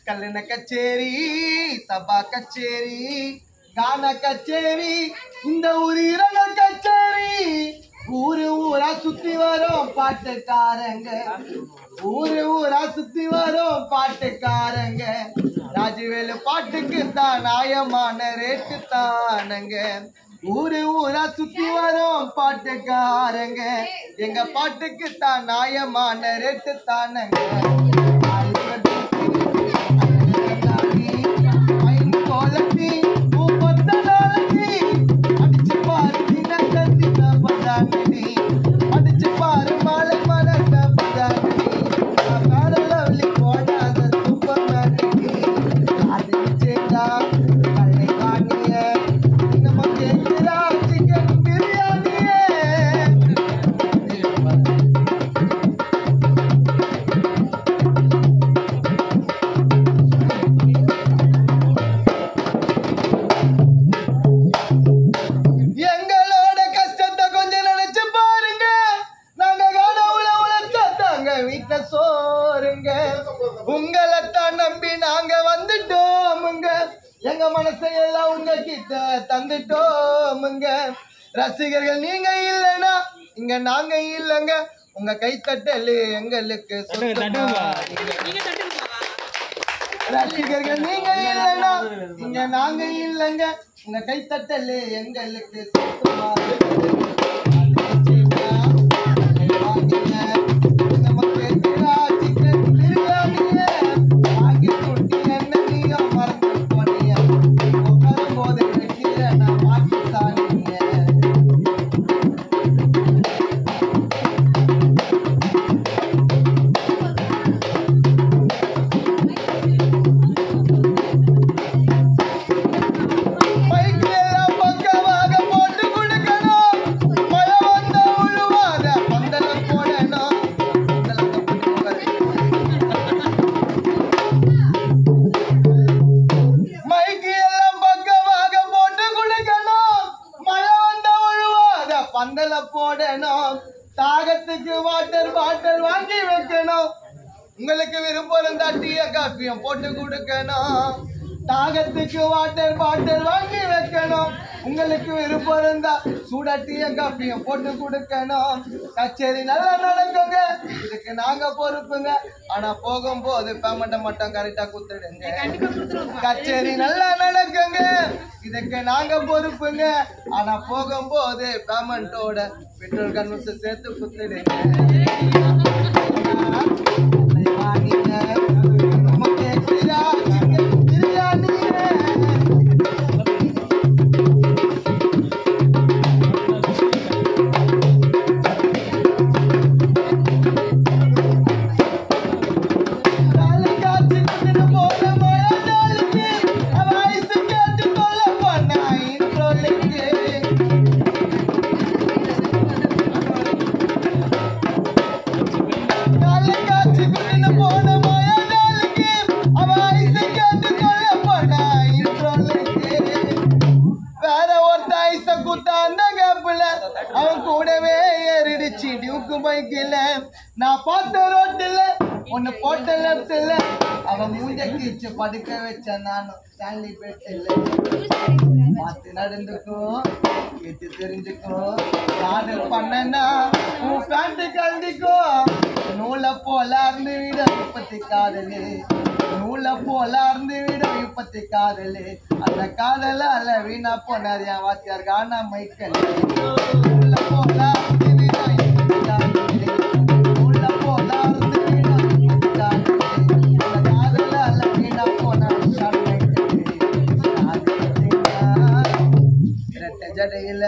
கல்யாண கச்சேரி, சபா கச்சேரி, கான கச்சேரி, இந்த ஊரிரங்க கச்சேரி, ஊரு ஊரா சுத்தி வரும் பாட்டுக்காரங்க, ஊரு ஊரா சுத்தி வரும் பாட்டுக்காரங்க, ராஜவேலு பாட்டுக்கு தான் நியாயமான ரேட்டு தானங்க, ஊரு ஊரா சுத்தி வரும் பாட்டுக்காரங்க, எங்க பாட்டுக்கு தான் நியாயமான ரேட்டு தானங்க. சோறுங்க உங்களைத்தான் நம்பி நாங்க வந்துட்டோமுங்க, எங்க மனசையெல்லாம் உங்க கிட்ட தந்துட்டோமுங்க, ரசிகர்கள் நீங்க இல்லைன்னா இங்க நாங்க இல்லைங்க, உங்க கைத்தட்டல் எங்களுக்கு ரசிகர்கள் நீங்க இல்லைன்னா இங்க நாங்க இல்லைங்க, உங்க கைத்தட்டல் எங்களுக்கு சொந்தமா. பந்தல போடணும், தாகத்துக்கு வாட்டர் பாட்டில் வாங்கி வைக்கணும், உங்களுக்கு விருப்பம் இருந்தா டீய காப்பியும் போட்டு கொடுக்கணும், தாகத்துக்கு வாட்டர் பாட்டில் வாங்கி வைக்கணும், உங்களுக்கு விருப்பம் இருந்தா சூடா டீய காப்பியும் போட்டு கொடுக்கணும். கச்சேரி நல்லா நடக்குங்க, இதுக்கு நாங்க பொறுப்புங்க, ஆனா போகும்போது பேமெண்ட்டை மட்டும் கரெக்டா குத்துடுங்க. கச்சேரி நல்லா நடக்குங்க, இதுக்கு நாங்க பொறுப்புங்க, ஆனா போகும்போது பேமெண்டோட பெட்ரோல் கன்வென்ஸ் சேர்த்து குத்துடுங்க. அவன் கூடவே ஏறிடுச்சு டியூக்கு பைக்கில், நான் பார்த்த ரோட்டில் ஒன்னு போட்ட லெப்டில், அவன் மூஞ்ச கீச்சு படுக்க வச்ச நானும் ஸ்டான்லி பெட்டில். பார்த்து நடந்துக்கும், கேட்டு தெரிஞ்சுக்கும், காதல் பண்ணனா உன் பேண்ட் கண்டிக்கும், நூலை போல இருந்து விட இப்பத்தி காதலு, நூலை போல இருந்து விட இப்பத்தி காதலு, அந்த காதலால வீணா போனார் என் வாத்தியார் கானா மைக்கல். நூலை போல இருந்து விட இப்பத்தி காதலு, நூலை போல இருந்து விட இப்பத்தி காதலு, அந்த காதலால வீணா போனார் இரட்டை ஜடையில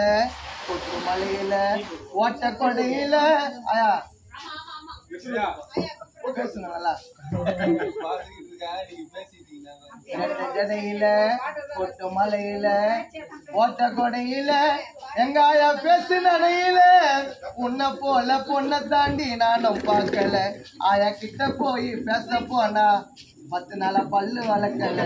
கொட்டு மலையில ஓட்ட கொடையில ஆயா பேசுங்க நல்லா. ஜடையில கொட்டு மலையில ஓட்ட கொடையில எங்க ஆயா பேசு நடையில, உன்னை போல பொண்ணை தாண்டி நானும் பார்க்கல, ஆயா கிட்ட போய் பேச போனா 10 நாளா பல்லு வளர்க்கல.